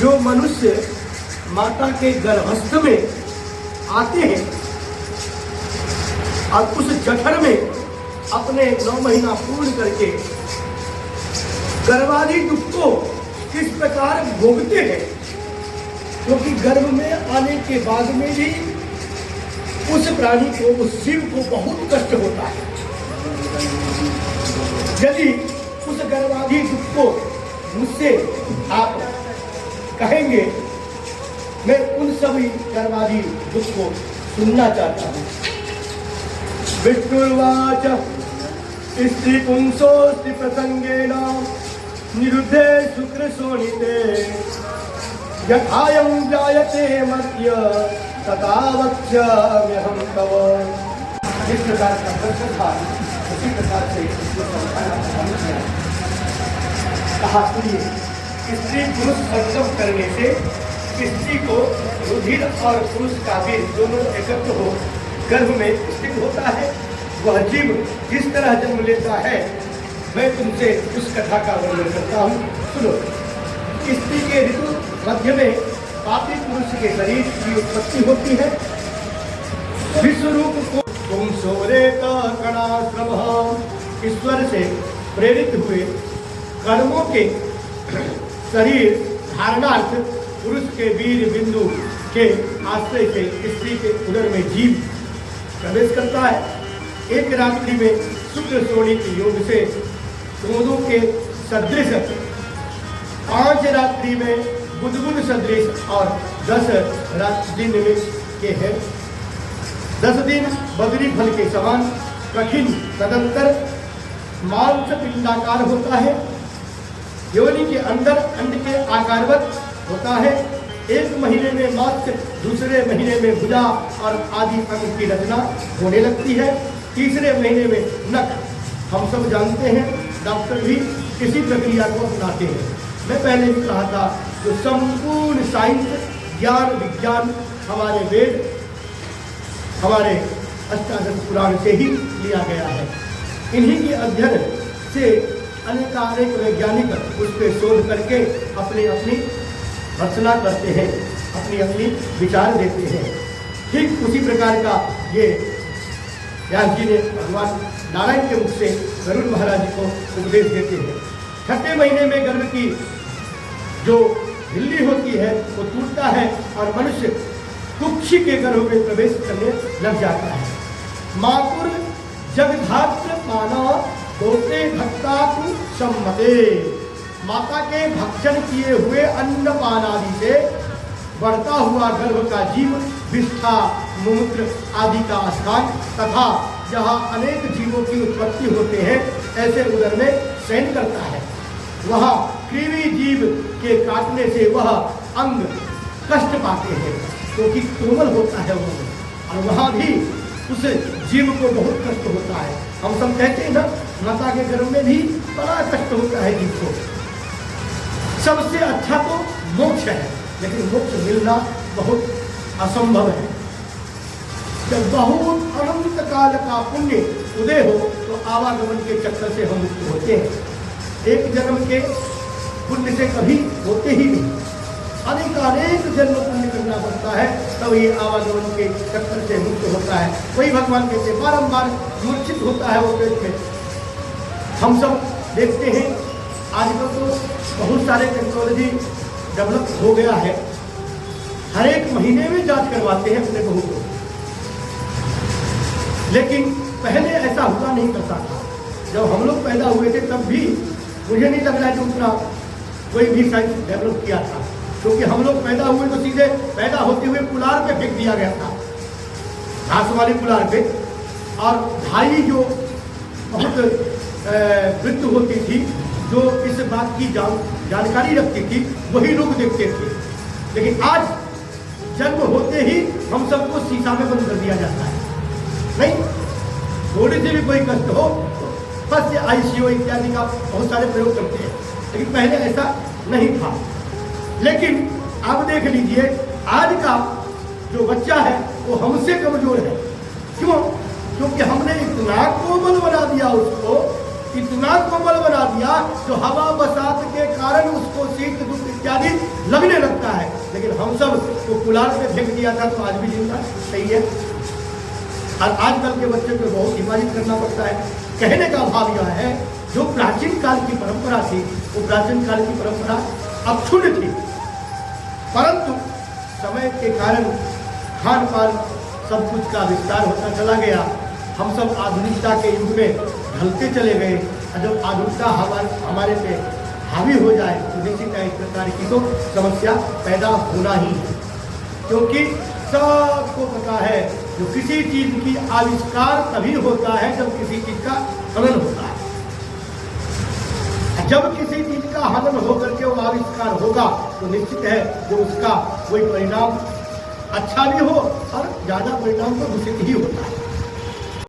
जो मनुष्य माता के गर्भस्थ में आते हैं और उस जठर में अपने 9 महीना पूर्ण करके गर्भादि दुख को किस प्रकार भोगते हैं, क्योंकि गर्भ में आने के बाद में भी उस प्राणी को, उस जीव को बहुत कष्ट होता है। यदि उस गर्भादि दुख को मुझसे आप कहेंगे, मैं उन सभी गर्भादि दुख को सुनना चाहता हूँ। विष्णुर्वाच स्त्री पुंसोस्ति प्रसंगेन निरुद्धे शुक्र शोणिते यथायं जायते मर्त्य तथा वक्ष्याम्यहं तव। जिस प्रकार का प्रश्न था उसी प्रकार से कहा, सुनिए, स्त्री पुरुष संगम करने से स्त्री को रुधिर और पुरुष का वीर दोनों एकत्र हो गर्भ में स्थित होता है। वह जीव जिस तरह जन्म लेता है, मैं तुमसे उस कथा का वर्णन करता हूँ, सुनो। स्त्री के ऋतु मध्य में पापी पुरुष के शरीर की उत्पत्ति होती है। विश्वरूप को ईश्वर से प्रेरित हुए कर्मों के शरीर धारणार्थ पुरुष के वीर बिंदु के आश्रय से स्त्री के उदर में जीव प्रवेश करता है। एक रात्रि में शुक्र शोणित योग से दोनों के सदृश, 5 रात्रि में बुधगुण सदृश और 10 दिन में के है। 10 दिन बदरी फल के समान कठिन तदंतर मांस पिंडाकार होता है। योनि के अंदर अंड के आकारवत होता है। 1 महीने में मत्स्य, दूसरे महीने में भुजा और आदि अंग की रचना होने लगती है। तीसरे महीने में नख। हम सब जानते हैं, डॉक्टर भी इसी प्रक्रिया को अपनाते हैं। मैं पहले भी कहा था, जो संपूर्ण साइंस, ज्ञान, विज्ञान हमारे वेद, हमारे अष्टादश पुराण से ही लिया गया है। इन्हीं के अध्ययन से अनेक वैज्ञानिक उस पर शोध करके अपनी अपनी रचना करते हैं, अपनी अपनी विचार देते हैं। ठीक उसी प्रकार का ये व्यास जी ने भगवान नारायण के मुख से गरुड़ महाराज जी को उपदेश देते हैं। 6ठे महीने में गर्भ की जो झिल्ली होती है वो टूटता है और मनुष्य कुक्षी के गर्भ में प्रवेश करने लग जाता है। मातुर जगधात्र पाना दोते भक्ता तु सम्मते। माता के भक्षण किए हुए अन्न पान आदि से बढ़ता हुआ गर्भ का जीव विष्ठा, मूत्र आदि का स्थान तथा जहाँ अनेक जीवों की उत्पत्ति होते हैं, ऐसे उदर में शयन करता है। वहाँ कृमि जीव के काटने से वह अंग कष्ट पाते हैं, क्योंकि कोमल होता है वो, और वहाँ भी उस जीव को बहुत कष्ट होता है। हम सब कहते हैं ना, माता के गर्भ में भी बड़ा कष्ट होता है जीव को। सबसे अच्छा तो मोक्ष है, लेकिन मोक्ष मिलना बहुत असंभव है। जब बहुत अनंत काल का पुण्य उदय हो तो आवागमन के चक्कर से हम मुक्त होते हैं। एक जन्म के पुण्य से कभी होते ही नहीं, अनेक जन्म पुण्य करना पड़ता है, तब ये आवागमन के चक्कर से मुक्त होता है। वही भगवान कहते हैं, बारंबार मूर्छित होता है वो पेट में। हम सब देखते हैं आजकल तो बहुत सारे टेक्नोलॉजी डेवलप हो गया है। हर एक महीने में जांच करवाते हैं अपने बहू को, लेकिन पहले ऐसा हुआ नहीं करता था। जब हम लोग पैदा हुए थे तब भी मुझे नहीं लग रहा है कि उतना कोई भी साइंस डेवलप किया था, क्योंकि हम लोग पैदा हुए तो सीधे पैदा होते हुए कुलार पे फेंक दिया गया था, घास वाली कुलार पे। और भाई जो बहुत वृद्ध होती थी, जो इस बात की जानकारी रखती थी, वही लोग देखते थे। लेकिन आज जन्म होते ही हम सबको शीशा में बंद कर दिया जाता है। नहीं, थोड़ी से भी कोई कष्ट हो तो बस आईसीयू इत्यादि का बहुत सारे प्रयोग करते हैं, लेकिन पहले ऐसा नहीं था। लेकिन अब देख लीजिए, आज का जो बच्चा है वो हमसे कमजोर है। क्यों? क्योंकि हमने इतना कोमल बना दिया उसको, इतना कोमल बना दिया जो हवा बसात के कारण उसको शीत दुख इत्यादि लगने लगता लेकिन हम सब को कुलार में फेंक दिया था तो आज भी जिंदा सही है। और आजकल के बच्चे को बहुत हिफाजत करना पड़ता है। कहने का भाव यह है, जो प्राचीन काल की परंपरा थी वो प्राचीन काल की परंपरा अक्षुण्ण थी, परंतु समय के कारण खान पान सब कुछ का विस्तार होता चला गया। हम सब आधुनिकता के युग में ढलते चले गए, और जब आधुनिकता हमारे पे हावी हो जाए तो निश्चित है इस प्रकार की तो समस्या पैदा होना ही है। क्योंकि सबको पता है जो किसी चीज की आविष्कार तभी होता है जब किसी चीज का हनन होता है। जब किसी चीज का हनन होकर के वो आविष्कार होगा तो निश्चित है जो उसका कोई परिणाम अच्छा भी हो और ज्यादा परिणाम तो दूषित ही होता है।